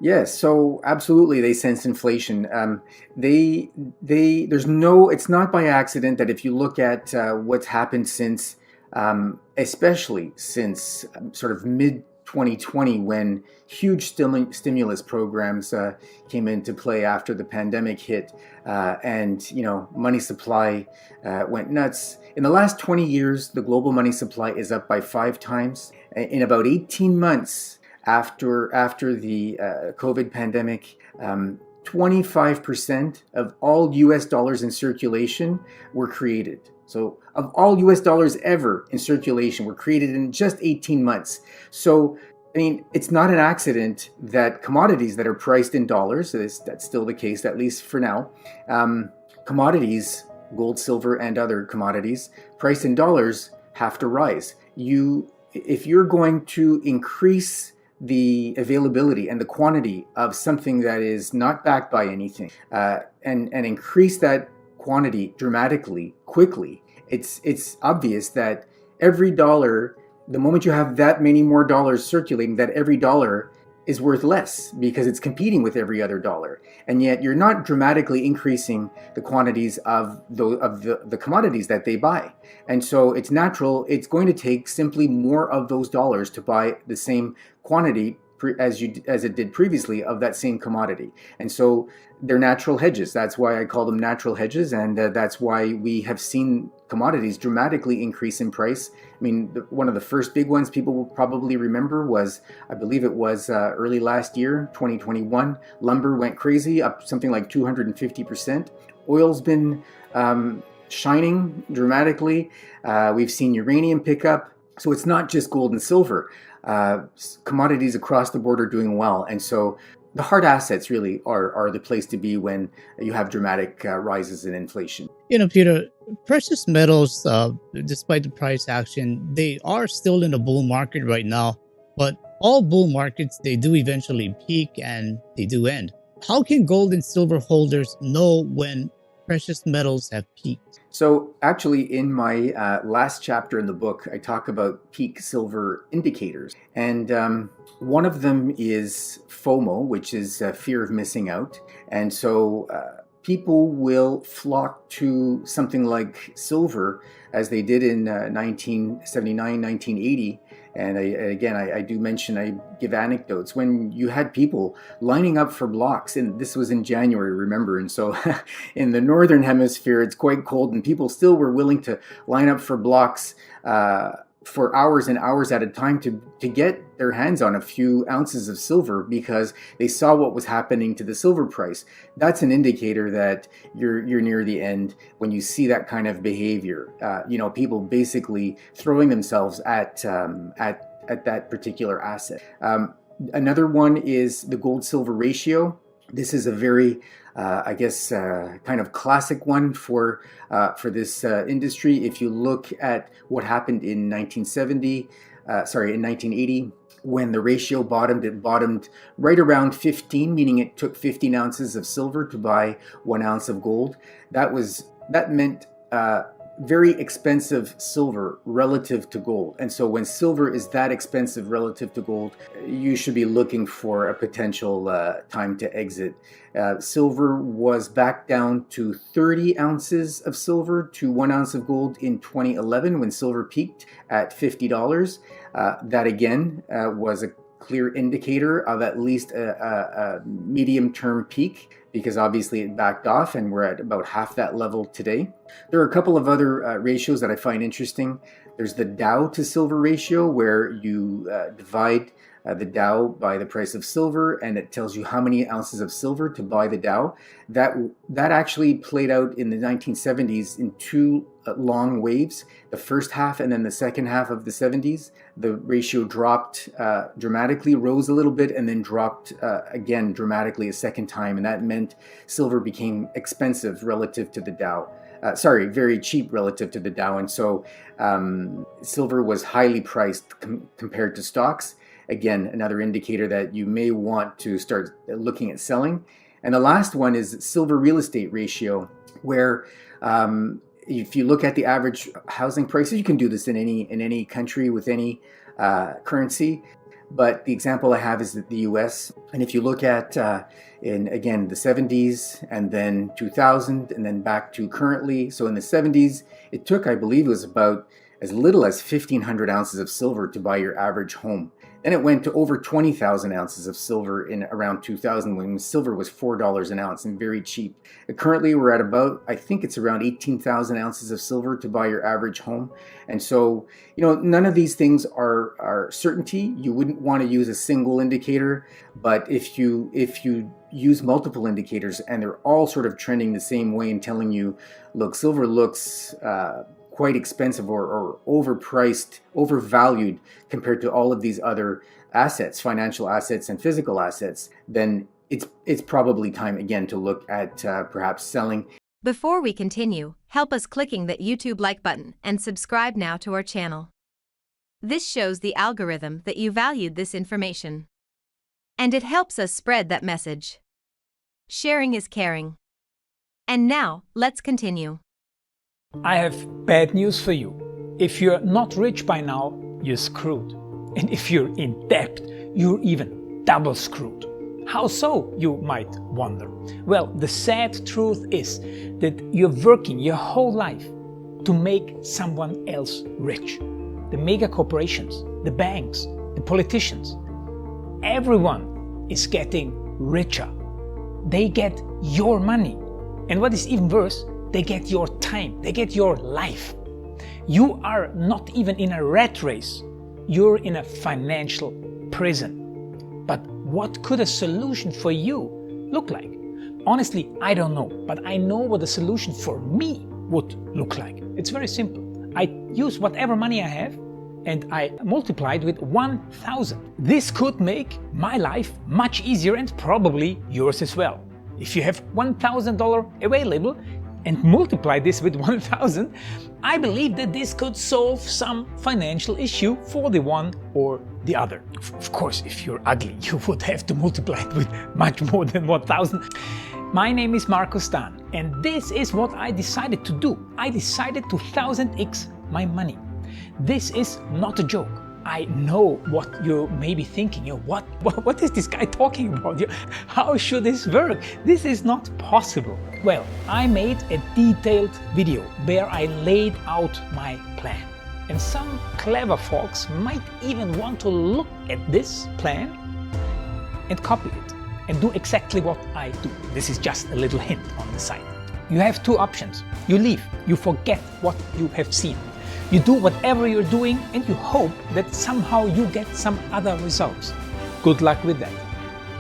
Yes, so absolutely, they sense inflation. There's no, it's not by accident that if you look at what's happened since, especially since sort of mid 2020, when huge stimulus programs came into play after the pandemic hit, and money supply went nuts. In the last 20 years, the global money supply is up by 5 times. In about 18 months after the COVID pandemic, 25% of all US dollars in circulation were created. So, of all US dollars ever in circulation were created in just 18 months. So, I mean, it's not an accident that commodities that are priced in dollars, that's still the case, at least for now, commodities, gold, silver, and other commodities priced in dollars have to rise. If you're going to increase the availability and the quantity of something that is not backed by anything, and increase that quantity dramatically, quickly, it's obvious that every dollar, the moment you have that many more dollars circulating, that every dollar is worth less because it's competing with every other dollar. And yet you're not dramatically increasing the quantities of the commodities that they buy. And so it's natural, it's going to take simply more of those dollars to buy the same quantity as it did previously of that same commodity. And so they're natural hedges. That's why I call them natural hedges, and that's why we have seen commodities dramatically increase in price. I mean, one of the first big ones people will probably remember was, I believe it was early last year, 2021. Lumber went crazy, up something like 250%. Oil's been shining dramatically. We've seen uranium pick up. So it's not just gold and silver. Commodities across the board are doing well. And so the hard assets really are the place to be when you have dramatic rises in inflation. Peter, precious metals, despite the price action, they are still in a bull market right now. But all bull markets, they do eventually peak and they do end. How can gold and silver holders know when precious metals have peaked? So actually, in my last chapter in the book, I talk about peak silver indicators. And one of them is FOMO, which is fear of missing out. And so people will flock to something like silver as they did in 1979, 1980. And I do mention, I give anecdotes when you had people lining up for blocks, and this was in January, remember? And so in the northern hemisphere, it's quite cold, and people still were willing to line up for blocks for hours and hours at a time to get their hands on a few ounces of silver because they saw what was happening to the silver price. That's an indicator that you're near the end when you see that kind of behavior. People basically throwing themselves at that particular asset. Another one is the gold-silver ratio. This is a very kind of classic one for this industry. If you look at what happened in 1980, when the ratio bottomed, it bottomed right around 15, meaning it took 15 ounces of silver to buy 1 ounce of gold. That meant very expensive silver relative to gold. And so when silver is that expensive relative to gold, you should be looking for a potential time to exit. Silver was back down to 30 ounces of silver to 1 ounce of gold in 2011 when silver peaked at $50. That again was a clear indicator of at least a medium-term peak, because obviously it backed off and we're at about half that level today. There are a couple of other ratios that I find interesting. There's the Dow to silver ratio, where you divide the Dow by the price of silver, and it tells you how many ounces of silver to buy the Dow. That actually played out in the 1970s in two long waves, the first half and then the second half of the 70s. The ratio dropped dramatically, rose a little bit, and then dropped again dramatically a second time, and that meant silver became expensive relative to the Dow. Very cheap relative to the Dow, and so silver was highly priced compared to stocks. Again, another indicator that you may want to start looking at selling. And the last one is silver real estate ratio, where if you look at the average housing prices, you can do this in any country with any currency. But the example I have is the US. And if you look at, in again, the 70s and then 2000 and then back to currently, so in the 70s, it took, I believe it was about as little as 1,500 ounces of silver to buy your average home. Then it went to over 20,000 ounces of silver in around 2000 when silver was $4 an ounce and very cheap. Currently, we're at about, I think it's around 18,000 ounces of silver to buy your average home. And so, none of these things are certainty. You wouldn't want to use a single indicator, but if you use multiple indicators and they're all sort of trending the same way and telling you, look, silver looks quite expensive or overpriced, overvalued compared to all of these other assets, financial assets and physical assets, then it's probably time again to look at perhaps selling. Before we continue, help us clicking that YouTube like button and subscribe now to our channel. This shows the algorithm that you valued this information. And it helps us spread that message. Sharing is caring. And now, let's continue. I have bad news for you. If you're not rich by now, you're screwed. And if you're in debt, you're even double screwed. How so, you might wonder? Well, the sad truth is that you're working your whole life to make someone else rich. The mega corporations, the banks, the politicians, everyone is getting richer. They get your money. And what is even worse, they get your time, they get your life. You are not even in a rat race, you're in a financial prison. But what could a solution for you look like? Honestly, I don't know, but I know what a solution for me would look like. It's very simple. I use whatever money I have and I multiply it with 1,000. This could make my life much easier and probably yours as well. If you have $1,000 available, and multiply this with 1,000, I believe that this could solve some financial issue for the one or the other. Of course, if you're ugly, you would have to multiply it with much more than 1,000. My name is Markus Dahn, and this is what I decided to do. I decided to 1000x my money. This is not a joke. I know what you may be thinking. What is this guy talking about? How should this work? This is not possible. Well, I made a detailed video where I laid out my plan. And some clever folks might even want to look at this plan and copy it and do exactly what I do. This is just a little hint on the side. You have two options. You leave, you forget what you have seen. You do whatever you're doing and you hope that somehow you get some other results. Good luck with that.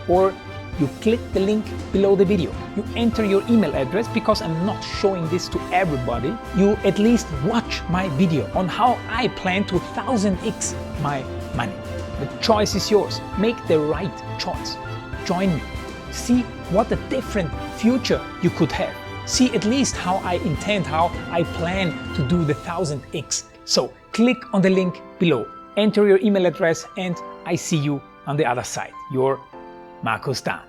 Or you click the link below the video. You enter your email address because I'm not showing this to everybody. You at least watch my video on how I plan to 1000x my money. The choice is yours. Make the right choice. Join me. See what a different future you could have. See at least how I intend, how I plan to do the 1000x. So click on the link below, enter your email address, and I see you on the other side. Your Markus Dahn.